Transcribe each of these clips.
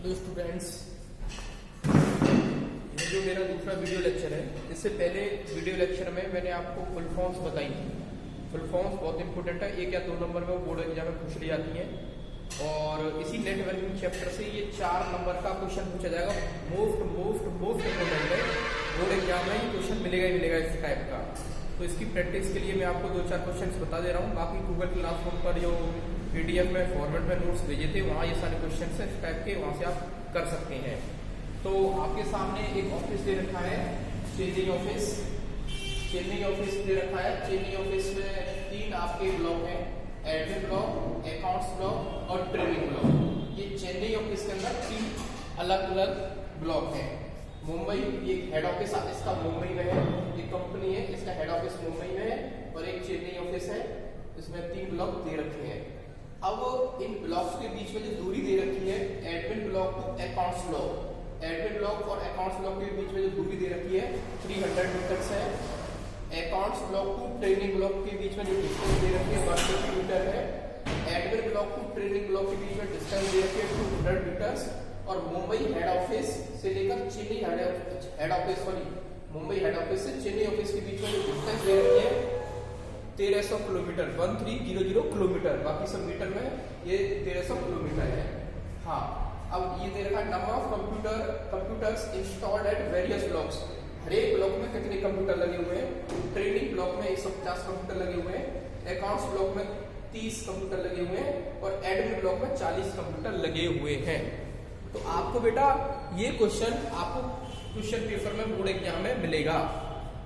Hello students, ये जो मेरा दूसरा वीडियो लेक्चर है, इससे पहले वीडियो लेक्चर में मैंने आपको फुल फॉर्म्स बताई थी। फुल फॉर्म्स बहुत इंपॉर्टेंट है, 1 या 2 नंबर में वो बोर्ड एग्जाम में पूछ ली जाती हैं। और इसी नेटवर्किंग चैप्टर से ये 4 नंबर का क्वेश्चन पूछा जाएगा। मोस्ट इंपॉर्टेंट है, बोर्ड एग्जाम में ये क्वेश्चन मिलेगा ही मिलेगा इस टाइप का। तो इसकी प्रैक्टिस के लिए मैं आपको 2-4 क्वेश्चन बता दे रहा हूँ। बाकी गूगल क्लासरूम पर जो PDF में फॉर्मेट में नोट्स भेजे थे, वहाँ ये सारे क्वेश्चन है इस टाइप के, वहाँ से आप कर सकते हैं। तो आपके सामने एक ऑफिस दे रखा है, चेन्नई ऑफिस दे रखा है। चेन्नई ऑफिस में 3 आपके ब्लॉक हैं, एडमिन ब्लॉक, अकाउंट्स ब्लॉक और ट्रेनिंग ब्लॉक। ये चेन्नई ऑफिस के अंदर 3 अलग अलग ब्लॉक हैं। मुंबई, ये हेड ऑफिस इसका मुंबई में है, ये कंपनी है, इसका हेड ऑफिस मुंबई में है, और एक चेन्नई ऑफिस है, इसमें 3 ब्लॉक दे रखे हैं। अब इन ब्लॉक्स के बीच में जो दूरी दे रखी है, admin block to accounts block, admin block और अकाउंट्स ब्लॉक के बीच में जो दूरी दे रखी है 300 मीटर्स है। Accounts block to training block के बीच में जो डिस्टेंस दे रखी है 150 मीटर है। Admin block to training block के बीच में डिस्टेंस दे रखी है 200 मीटर्स। और मुंबई हेड ऑफिस से लेकर चेन्नई हेड ऑफिस से चेन्नई ऑफिस के बीच में जो डिस्टेंस दे रखी है 1300 किलोमीटर, 1300 किलोमीटर, बाकी सब मीटर में ये 1300 किलोमीटर है। हाँ, अब ये दे रखा है number of computers installed at various blocks. हर एक ब्लॉक में कितने कंप्यूटर लगे हुए हैं? ट्रेनिंग ब्लॉक में 150 कंप्यूटर लगे हुए हैं, अकाउंट्स ब्लॉक में 30 कंप्यूटर लगे हुए हैं, और एडमिन ब्लॉक में 40 कंप्यूटर लगे हुए हैं। तो आपको बेटा ये क्वेश्चन आपको क्वेश्चन पेपर में बोर्ड एग्जाम में मिलेगा।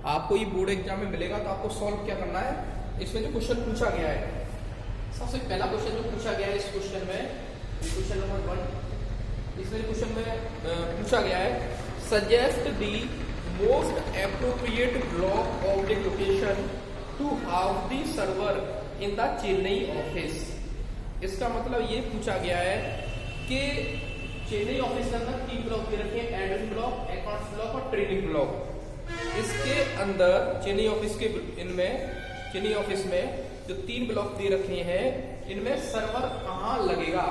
आपको ये बोर्ड एग्जाम में मिलेगा, तो आपको सॉल्व क्या करना है? इसमें जो क्वेश्चन पूछा गया है, सबसे पहला क्वेश्चन जो पूछा गया है इस क्वेश्चन में, क्वेश्चन नंबर 1, इसमें क्वेश्चन में पूछा गया है suggest the most appropriate block of the location to house the server in the Chennai office. इसका मतलब ये पूछा गया है कि चेन्नई ऑफिस के अंदर 3 ब्लॉक दे रखे हैं, एडमिन ब्लॉक, अकाउंट्स ब्लॉक और ट्रेनिंग ब्लॉक। इसके अंदर चेन्नई ऑफिस में जो 3 ब्लॉक दे रखे हैं, इनमें सर्वर कहाँ लगेगा?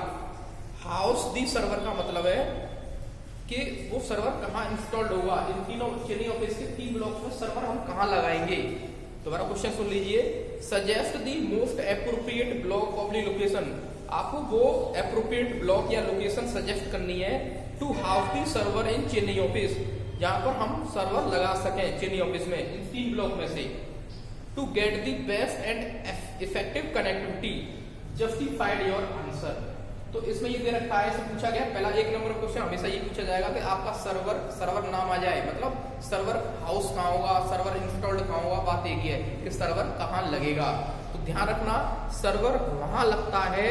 हाउस दी सर्वर का मतलब है कि वो सर्वर कहाँ इंस्टॉल्ड होगा। इन तीनों चेन्नई ऑफिस के 3 ब्लॉक में सर्वर हम कहाँ लगाएंगे? दोबारा क्वेश्चन सुन लीजिए। Suggest the most appropriate block of the location. आपको वो एप्रोप्रिएट ब्लॉक या लोकेशन सजेस्ट करनी है to house the server in Chennai office, जहां पर हम सर्वर लगा सकें चेन्नई ऑफिस में, इन 3 ब्लॉक में से। To get the best and effective connectivity, justified your answer. तो इसमें ये दे रखा है, इसे पूछा गया पहला 1 नंबर क्वेश्चन हमेशा ये पूछा जाएगा कि आपका सर्वर नाम आ जाए, मतलब सर्वर हाउस कहाँ होगा, सर्वर इंस्टॉल्ड कहाँ होगा। बात एक ही है कि सर्वर कहाँ लगेगा। तो ध्यान रखना, सर्वर वहां लगता है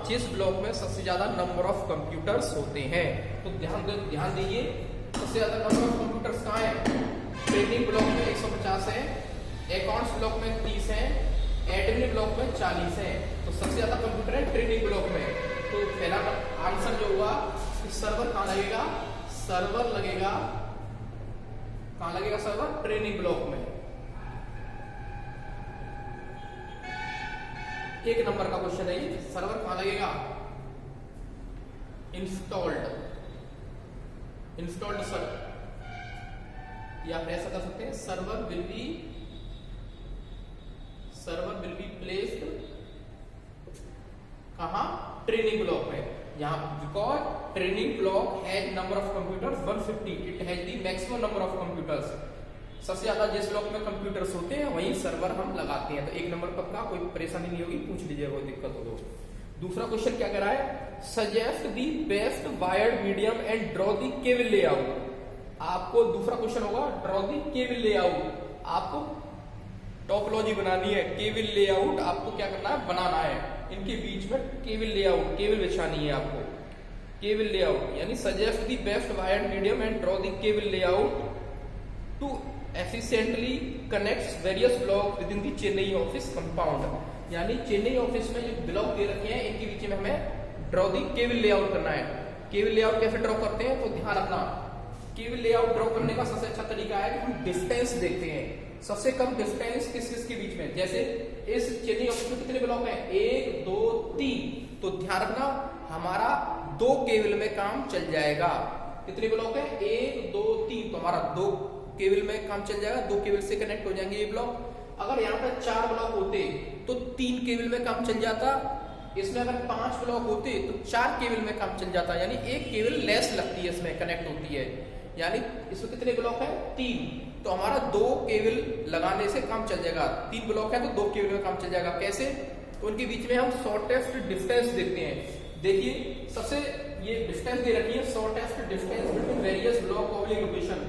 जिस ब्लॉक में सबसे ज्यादा नंबर ऑफ कंप्यूटर्स होते हैं। तो ध्यान दीजिए, सबसे ज्यादा नंबर ऑफ कंप्यूटर्स कहाँ है? ट्रेनिंग ब्लॉक में 150 है, अकाउंट्स ब्लॉक में 30 है, एडमिन ब्लॉक में 40 है। तो सबसे ज्यादा कंप्यूटर है ट्रेनिंग ब्लॉक में। तो पहला आंसर जो हुआ कि सर्वर कहाँ लगेगा? सर्वर लगेगा, कहाँ लगेगा सर्वर? ट्रेनिंग ब्लॉक में। 1 नंबर का क्वेश्चन है ये, सर्वर कहाँ लगेगा? इंस्टॉल्ड सर्वर, या आप ऐसा कर सकते हैं, सर्वर विल बी प्लेस्ड कहाँ? ट्रेनिंग ब्लॉक में। यहाँ because training block has number of computers 150, it has the maximum number of computers. सबसे ज्यादा जिस ब्लॉक में कंप्यूटर्स होते हैं वहीं सर्वर हम लगाते हैं। तो 1 नंबर पक्का, कोई परेशानी नहीं होगी, पूछ लीजिए कोई दिक्कत हो तो। दूसरा क्वेश्चन क्या कह रहा है? Suggest the best wired medium and draw the cable layout. आपको दूसरा क्वेश्चन होगा ड्रॉ द केबल लेआउट। आपको टोपोलॉजी बनानी है, केबल लेआउट आपको क्या करना है? बनाना है। इनके बीच में केबल बिछानी है आपको। केबल लेआउट यानी suggest the best wired medium and draw the cable layout to efficiently connects various block with in the Chennai office compound. यानी चेन्नई ऑफिस में जो ब्लॉक दे रखे हैं, इनके बीच में हमें ड्रॉ द केबल लेआउट करना है। केबल लेआउट कैसे ड्रॉ करते हैं? तो ध्यान रखना, केबल लेआउट ड्रॉ करने का सबसे अच्छा तरीका है कि हम डिस्टेंस देखते हैं। सबसे कम डिस्टेंस किस के बीच में? जैसे इस चेन्नई ऑफिस में कितने ब्लॉक हैं? 1 2 3। तो ध्यान रखना, हमारा 2 केबल में काम चल जाएगा। कितने ब्लॉक है? 1 2 3, तो हमारा 2 केबल में काम चल जाएगा, 2 केबल से कनेक्ट हो जाएंगे ये ब्लॉक। अगर यहाँ पर 4 ब्लॉक होते तो 3 केबल में काम चल जाता, इसमें अगर 5 ब्लॉक होते तो 4 केबल में काम चल जाता, यानी 1 केबल लेस लगती है, इसमें कनेक्ट होती है। यानी इसमें कितने ब्लॉक है? 3, तो हमारा 2 केबल लगाने से काम चल जाएगा। 3 ब्लॉक है तो 2 केबल में काम चल जाएगा। कैसे? तो उनके बीच में हम शॉर्टेस्ट डिस्टेंस देखते हैं। देखिए सबसे ये डिस्टेंस दे रखी है, shortest distance between various block oblique location.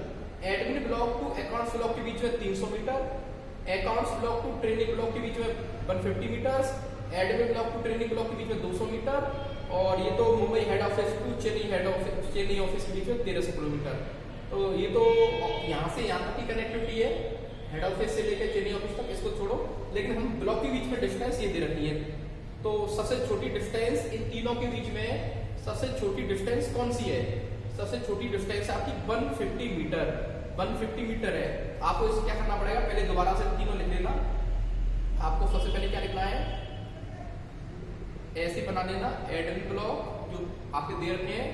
Admin block to accounts block के बीच में 300 metre, accounts block to training block के बीच में 150 metre, admin block to training block के बीच में 200 मीटर, और ये तो Mumbai head office to Chennai office के बीच में 1300 किलोमीटर। तो ये तो यहाँ से यहाँ तक की कनेक्टिविटी है, हेड ऑफिस से लेकर चेन्नई ऑफिस तक, इसको छोड़ो। लेकिन हम ब्लॉक के बीच में डिस्टेंस ये दे रखी है, तो सबसे छोटी डिस्टेंस इन तीनों के बीच में सबसे छोटी डिस्टेंस कौन सी है? सबसे छोटी डिस्टेंस आपकी 150 मीटर, 150 मीटर है। आपको इसे क्या करना पड़ेगा? पहले दोबारा से तीनों लिख लेना। आपको सबसे पहले क्या लिखना है? ऐसे बना देना, एडमिन ब्लॉक जो आपके दे रखे हैं,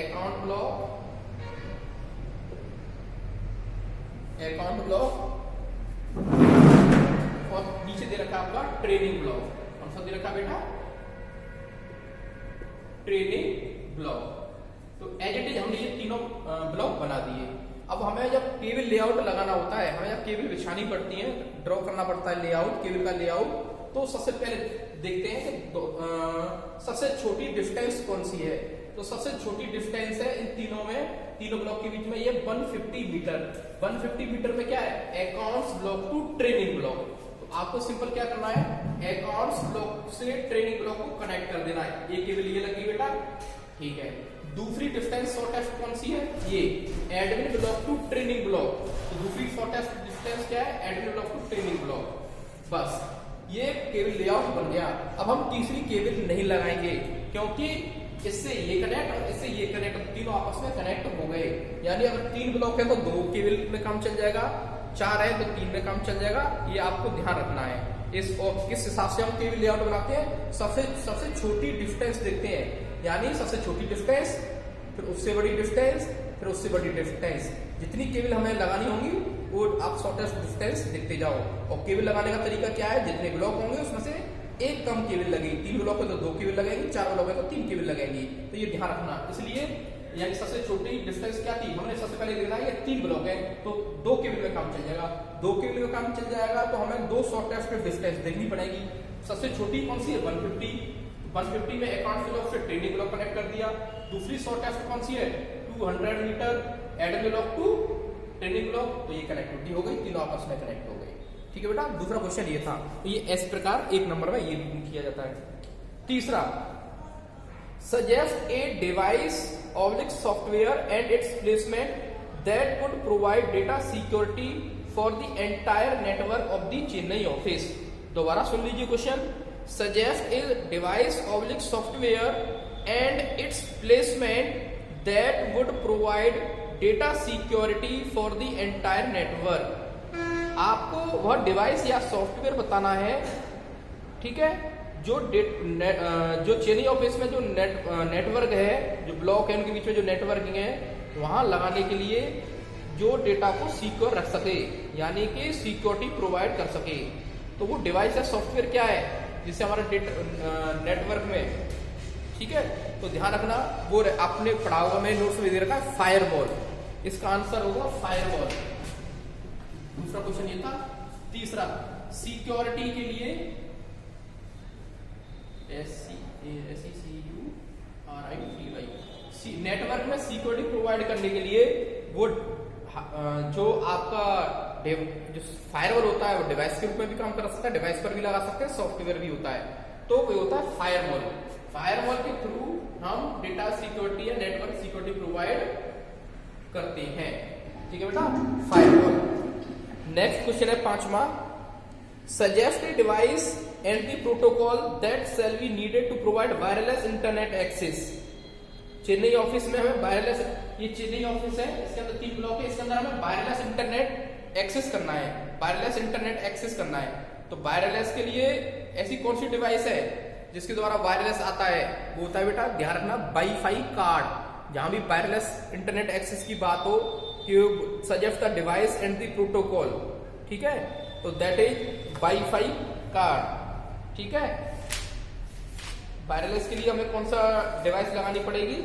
अकाउंट ब्लॉक और नीचे दे रखा आपका ट्रेनिंग ब्लॉक। कौन सा दे रखा बेटा? Training block. तो एज इट इज हमने ये तीनों ब्लॉक बना दिए। अब हमें जब केबल लेआउट लगाना होता है, हमें जब केबल बिछानी पड़ती है, ड्रॉ करना पड़ता है लेआउट, केबल का लेआउट, तो सबसे पहले देखते हैं कि सबसे छोटी डिस्टेंस कौन सी है। तो सबसे छोटी डिस्टेंस है इन तीनों में, तीनों ब्लॉक के बीच में ये 150 मीटर। 150 मीटर में क्या है? Accounts block to training block. तो आपको सिंपल क्या करना है? अकाउंट्स ब्लॉक से ट्रेनिंग ब्लॉक को कनेक्ट कर देना है। ये केबल ये लगी बेटा, ठीक है। दूसरी डिस्टेंस शॉर्टेस्ट कौन सी है? ये admin block to training block. तो दूसरी शॉर्टेस्ट डिस्टेंस क्या है? Admin block to training block. बस ये केबल लेआउट बन गया। अब हम तीसरी केबल नहीं लगाएंगे, क्योंकि इससे ये कनेक्ट और इससे ये कनेक्ट, तीनों आपस में कनेक्ट हो गए। यानी अगर 3 ब्लॉक है तो 2 केबल में काम चल जाएगा, 4 है तो 3 में काम चल जाएगा। ये आपको ध्यान रखना है। किस हिसाब से हम केबल लेआउट बनाते हैं? सबसे छोटी डिस्टेंस देखते हैं, यानी सबसे छोटी डिस्टेंस, फिर उससे बड़ी डिस्टेंस, फिर उससे बड़ी डिस्टेंस। जितनी केबल हमें लगानी होंगी वो आप शॉर्टेस्ट डिस्टेंस देखते जाओ। और केबल लगाने का तरीका क्या है? जितने ब्लॉक होंगे उसमें से एक कम केबल लगेगी। 3 ब्लॉक है तो 2 केबल लगेंगी, 4 ब्लॉक है तो 3 केबल लगेंगी। तो ये ध्यान रखना। इसलिए यानी सबसे छोटी डिस्टेंस क्या थी? हमने सबसे पहले देखा ये 3 ब्लॉक है तो 2 केबल में काम चल जाएगा। 2 केबल में काम चल जाएगा तो हमें 2 शॉर्टेस्ट डिस्टेंस देखनी पड़ेगी। सबसे छोटी कौन सी है? 150 में अकाउंट ब्लॉक से ट्रेनिंग ब्लॉक कनेक्ट कर दिया। दूसरी शॉर्टेस्ट कौन सी है? 200 metre admin block to training block. तो ये कनेक्टिविटी हो गई, तीनों आपस में कनेक्ट हो गई। ठीक है बेटा, दूसरा क्वेश्चन ये था। तो ये इस प्रकार 1 नंबर में ये भी किया जाता है। तीसरा, suggest a device oblique software and it's placement that would provide data security for the entire network of the Chennai office. दोबारा सुन लीजिए question. Suggest a device oblique software and it's placement that would provide data security for the entire network. आपको वह device या software बताना है, ठीक है, जो चेन्नई ऑफिस में जो नेटवर्क है, जो ब्लॉक है उनके बीच में जो नेटवर्किंग है, वहां लगाने के लिए जो डेटा को सिक्योर रख सके, यानी कि सिक्योरिटी प्रोवाइड कर सके। तो वो डिवाइस या सॉफ्टवेयर क्या है जिससे हमारे नेटवर्क में, ठीक है, तो ध्यान रखना। वो आपने पढ़ा होगा, मैंने नोट्स में दे रखा है फायरवॉल। इसका आंसर होगा फायरवॉल। दूसरा क्वेश्चन ये था। तीसरा, सिक्योरिटी के लिए नेटवर्क में सिक्योरिटी प्रोवाइड करने के लिए वो जो आपका जो फायरवॉल होता है वो डिवाइस के रूप में भी काम कर सकता है, डिवाइस पर भी लगा सकते हैं, सॉफ्टवेयर भी होता है। तो वो होता है फायरवॉल। फायरवॉल के थ्रू हम डेटा सिक्योरिटी या नेटवर्क सिक्योरिटी प्रोवाइड करते हैं। ठीक है बेटा, फायरवॉल। नेक्स्ट क्वेश्चन है 5वां। Suggest a device and the protocol that shall be needed to provide wireless internet access. Chennai office में हमें वायरलेस, ये चेन्नई ऑफिस है, इसके अंदर 3 ब्लॉक है, इसके अंदर हमें वायरलेस इंटरनेट एक्सेस करना है, वायरलेस इंटरनेट एक्सेस करना है। तो वायरलेस के लिए ऐसी कौन सी डिवाइस है जिसके द्वारा वायरलेस आता है वो होता है बेटा, ध्यान रखना, वाईफाई कार्ड। जहां भी वायरलेस इंटरनेट एक्सेस की बात हो, कि suggest the device and the protocol, ठीक है, तो दैट इज वाईफाई कार्ड, ठीक है। वायरलेस के लिए हमें कौन सा डिवाइस लगानी पड़ेगी?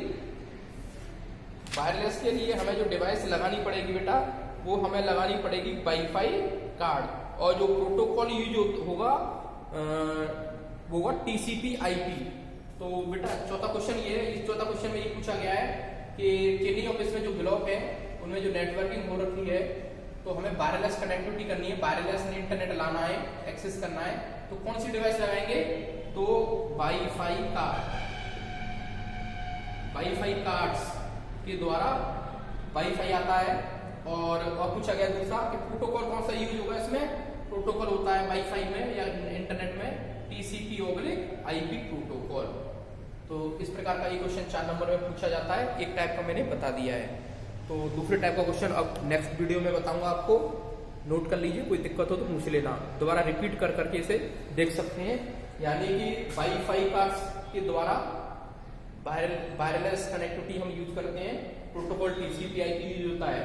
वायरलेस के लिए हमें जो डिवाइस लगानी पड़ेगी बेटा, वो हमें लगानी पड़ेगी वाईफाई कार्ड। और जो प्रोटोकॉल यूज होगा वो होगा TCP/IP। तो बेटा चौथा क्वेश्चन ये है, इस चौथा क्वेश्चन में ये पूछा गया है कि चेन्नई ऑफिस में जो ब्लॉक है उनमें जो नेटवर्किंग हो रखी है, तो हमें वायरलेस कनेक्टिविटी करनी है, वायरलेस इंटरनेट लाना है, एक्सेस करना है, तो कौन सी डिवाइस लगाएंगे? तो वाईफाई कार्ड, वाईफाई कार्ड्स के द्वारा वाईफाई आता है। और पूछा गया दूसरा कि प्रोटोकॉल कौन सा यूज होगा इसमें? प्रोटोकॉल होता है वाईफाई में या इंटरनेट में TCP/IP प्रोटोकॉल। तो इस प्रकार का ये क्वेश्चन 4 नंबर में पूछा जाता है। एक टाइप का मैंने बता दिया है, तो दूसरे टाइप का क्वेश्चन अब नेक्स्ट वीडियो में बताऊंगा आपको, नोट कर लीजिए, कोई दिक्कत हो तो पूछ लेना, दोबारा रिपीट कर करके इसे देख सकते हैं। यानी कि वाईफाई कार्ड्स के द्वारा वायरलेस कनेक्टिविटी हम यूज करते हैं, प्रोटोकॉल TCP/IP यूज होता है,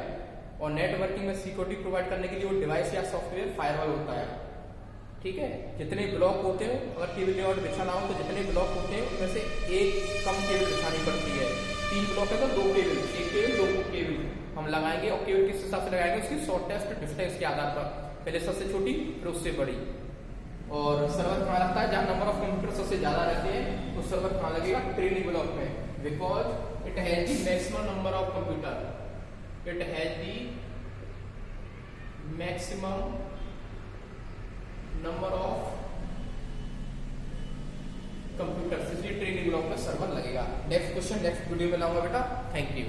और नेटवर्किंग में सिक्योरिटी प्रोवाइड करने के लिए वो डिवाइस या सॉफ्टवेयर फायरवॉल होता है, ठीक है। जितने ब्लॉक होते हैं, अगर केबल लेआउट बिछाना हो तो जितने ब्लॉक होते हैं उनमें से एक कम केबल बिछानी पड़ती है। 3 ब्लॉक है तो 2 केबल, 1 केबल 2 केबल हम लगाएंगे। और केबल किस हिसाब से लगाएंगे? उसकी शॉर्टेस्ट डिस्टेंस के आधार पर, पहले सबसे छोटी फिर उससे बड़ी। और सर्वर कहाँ लगता है? जहाँ नंबर ऑफ कंप्यूटर सबसे ज्यादा रहते हैं तो सर्वर कहाँ लगेगा? ट्रेनिंग ब्लॉक में, because it has the maximum number of computer, it has the maximum number of computers, इसलिए ट्रेनिंग ब्लॉक में सर्वर लगेगा। नेक्स्ट क्वेश्चन नेक्स्ट वीडियो में लाऊंगा बेटा। Thank you.